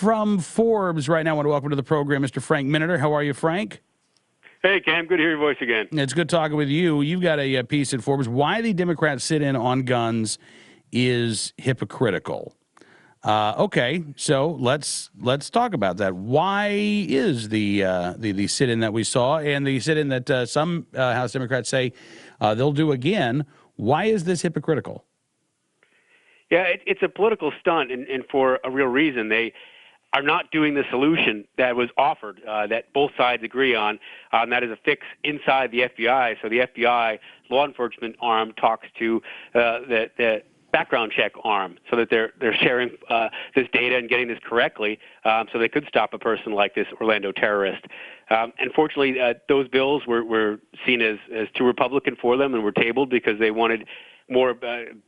from Forbes right now. I want to welcome to the program Mr. Frank Miniter. How are you, Frank? Hey, Cam. Good to hear your voice again. It's good talking with you. You've got a piece in Forbes, Why the Democrats Sit-In on Guns is Hypocritical. Okay, so let's talk about that. Why is the sit-in that we saw and the sit-in that some House Democrats say they'll do again, why is this hypocritical? Yeah, it's a political stunt, and for a real reason. They are not doing the solution that was offered, that both sides agree on, and that is a fix inside the FBI. So the FBI law enforcement arm talks to the background check arm, so that they're sharing this data and getting this correctly, so they could stop a person like this Orlando terrorist. Unfortunately, those bills were seen as too Republican for them and were tabled because they wanted more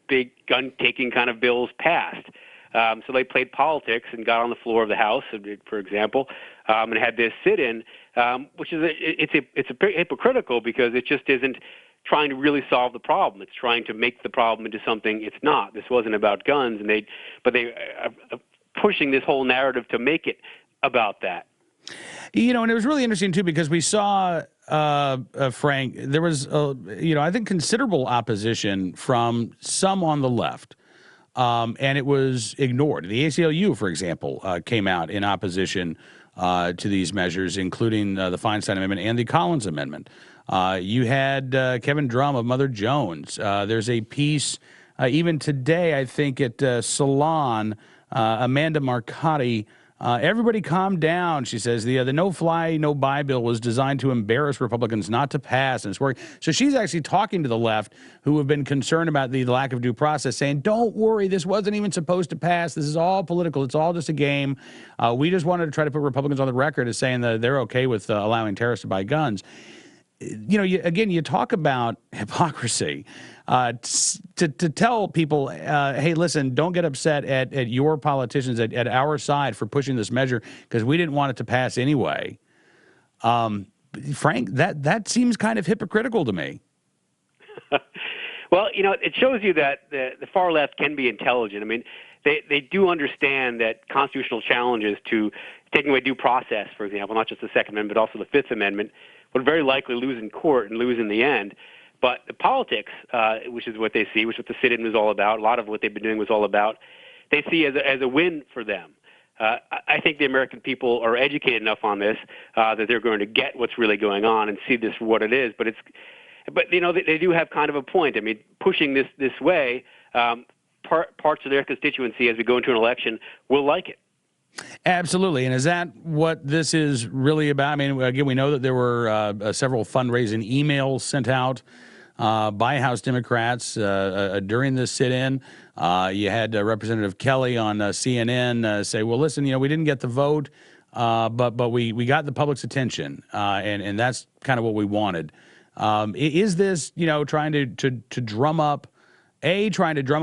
big gun-taking kind of bills passed. So they played politics and got on the floor of the House, for example, and had this sit-in, which is it's hypocritical because it just isn't trying to really solve the problem. It's trying to make the problem into something it's not. This wasn't about guns, but they are pushing this whole narrative to make it about that. You know, and it was really interesting too because we saw, Frank, there was I think considerable opposition from some on the left. And it was ignored. The ACLU, for example, came out in opposition to these measures, including the Feinstein Amendment and the Collins Amendment. You had Kevin Drum of Mother Jones. There's a piece even today, I think, at Salon, Amanda Marcotti. Everybody calm down, she says. The no-fly, no-buy bill was designed to embarrass Republicans, not to pass, and it's working. So she's actually talking to the left who have been concerned about the lack of due process, saying, don't worry, this wasn't even supposed to pass. This is all political. It's all just a game. We just wanted to try to put Republicans on the record as saying that they're okay with allowing terrorists to buy guns. You know, you talk about hypocrisy. To tell people, hey, listen, don't get upset at your politicians at our side for pushing this measure because we didn't want it to pass anyway. Frank, that seems kind of hypocritical to me. Well, you know, it shows you that the far left can be intelligent. I mean, they do understand that constitutional challenges to taking away due process, for example, not just the Second Amendment, but also the Fifth Amendment, would very likely lose in court and lose in the end. But the politics, which is what they see, which is what the sit-in was all about, a lot of what they've been doing was all about, they see as a win for them. I think the American people are educated enough on this that they're going to get what's really going on and see this for what it is. But you know, they do have kind of a point. I mean, pushing this way, parts of their constituency as we go into an election will like it. Absolutely. And is that what this is really about? I mean, again, we know that there were several fundraising emails sent out by House Democrats during this sit-in. You had Representative Kelly on CNN say, well, listen, you know, we didn't get the vote, but we got the public's attention, and that's kind of what we wanted. Is this, you know, trying to drum up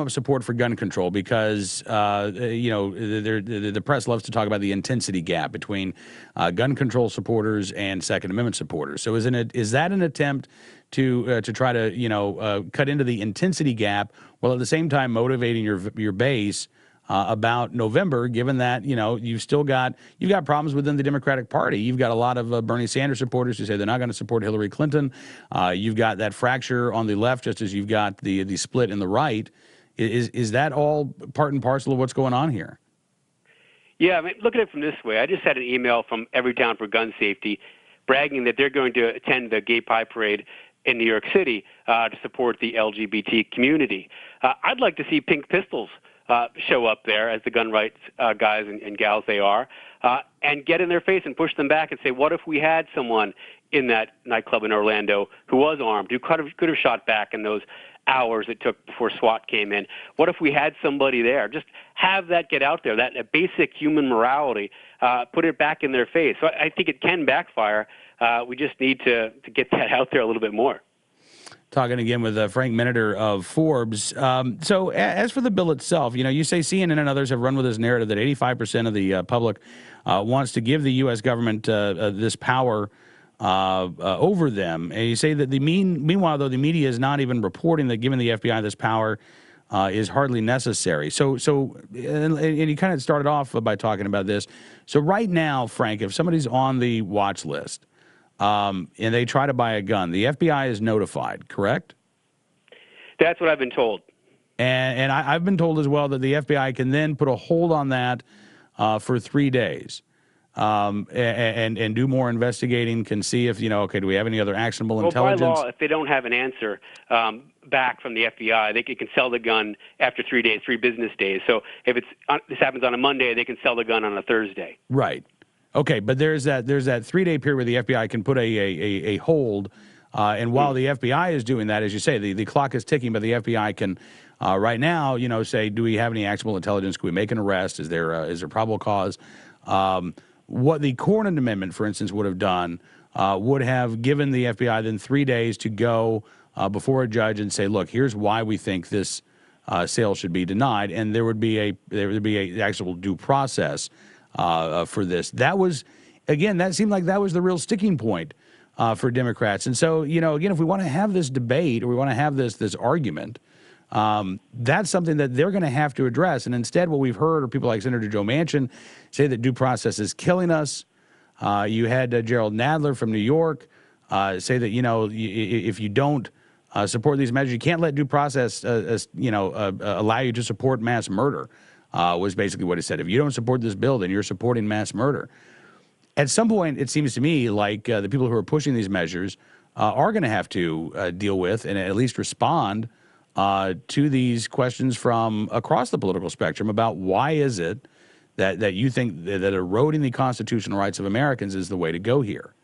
support for gun control because, you know, the press loves to talk about the intensity gap between gun control supporters and Second Amendment supporters. So is that an attempt to try to, you know, cut into the intensity gap while at the same time motivating your base about November, given that, you know, you've got problems within the Democratic Party. You've got a lot of Bernie Sanders supporters who say they're not going to support Hillary Clinton. You've got that fracture on the left, just as you've got the split in the right. Is that all part and parcel of what's going on here? Yeah, I mean, look at it from this way. I just had an email from Everytown for Gun Safety bragging that they're going to attend the Gay Pride Parade in New York City to support the LGBT community. I'd like to see pink pistols show up there as the gun rights guys and gals they are, and get in their face and push them back and say, what if we had someone in that nightclub in Orlando who was armed, who could have shot back in those hours it took before SWAT came in? What if we had somebody there? Just have that get out there, that basic human morality, put it back in their face. So I think it can backfire. We just need to get that out there a little bit more. Talking again with Frank Miniter of Forbes. So as for the bill itself, you know, you say CNN and others have run with this narrative that 85% of the public wants to give the U.S. government this power over them. And you say that meanwhile, though, the media is not even reporting that giving the FBI this power is hardly necessary. And you kind of started off by talking about this. So right now, Frank, if somebody's on the watch list and they try to buy a gun, the FBI is notified, correct? That's what I've been told. And I've been told as well that the FBI can then put a hold on that for 3 days and do more investigating, can see if, okay, do we have any other actionable intelligence? By law, if they don't have an answer back from the FBI, they can sell the gun after 3 days, 3 business days. So if this happens on a Monday, they can sell the gun on a Thursday. Right. Okay, but there's that 3-day period where the FBI can put a hold, and while the FBI is doing that, as you say, the clock is ticking, but the FBI can right now, say, do we have any actionable intelligence? Can we make an arrest? Is there probable cause? What the Cornyn Amendment, for instance, would have done would have given the FBI then 3 days to go before a judge and say, look, here's why we think this sale should be denied, and there would be a actual due process for this. That was, again, that seemed like that was the real sticking point for Democrats. And so, again, if we want to have this debate or we want to have this argument, that's something that they're going to have to address. And instead, what we've heard are people like Senator Joe Manchin say that due process is killing us. You had Gerald Nadler from New York say that, if you don't support these measures, you can't let due process, allow you to support mass murder, was basically what he said. If you don't support this bill, then you're supporting mass murder. At some point, it seems to me like the people who are pushing these measures are going to have to deal with and at least respond to these questions from across the political spectrum about why is it that you think that eroding the constitutional rights of Americans is the way to go here.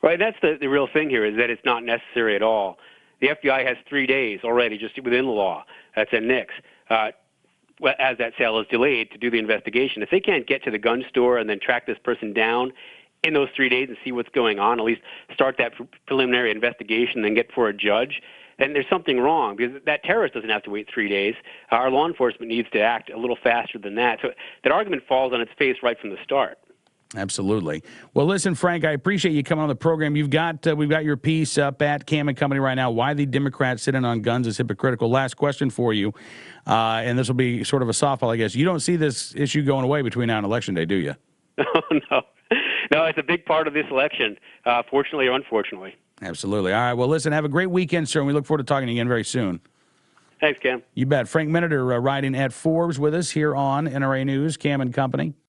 Right, that's the real thing here, is that it's not necessary at all. The FBI has 3 days already just within the law. That's in Nix. As that sale is delayed, to do the investigation. If they can't get to the gun store and then track this person down in those 3 days and see what's going on, at least start that preliminary investigation and then get before a judge, then there's something wrong, because that terrorist doesn't have to wait 3 days. Our law enforcement needs to act a little faster than that. So that argument falls on its face right from the start. Absolutely. Well, listen, Frank, I appreciate you coming on the program. We've got your piece up at Cam and Company right now, Why the Democrats Sit In on Guns is Hypocritical. Last question for you, and this will be sort of a softball, I guess. You don't see this issue going away between now and Election Day, do you? No. No, it's a big part of this election, fortunately or unfortunately. Absolutely. All right. Well, listen, have a great weekend, sir, and we look forward to talking again very soon. Thanks, Cam. You bet. Frank Miniter writing at Forbes with us here on NRA News, Cam and Company.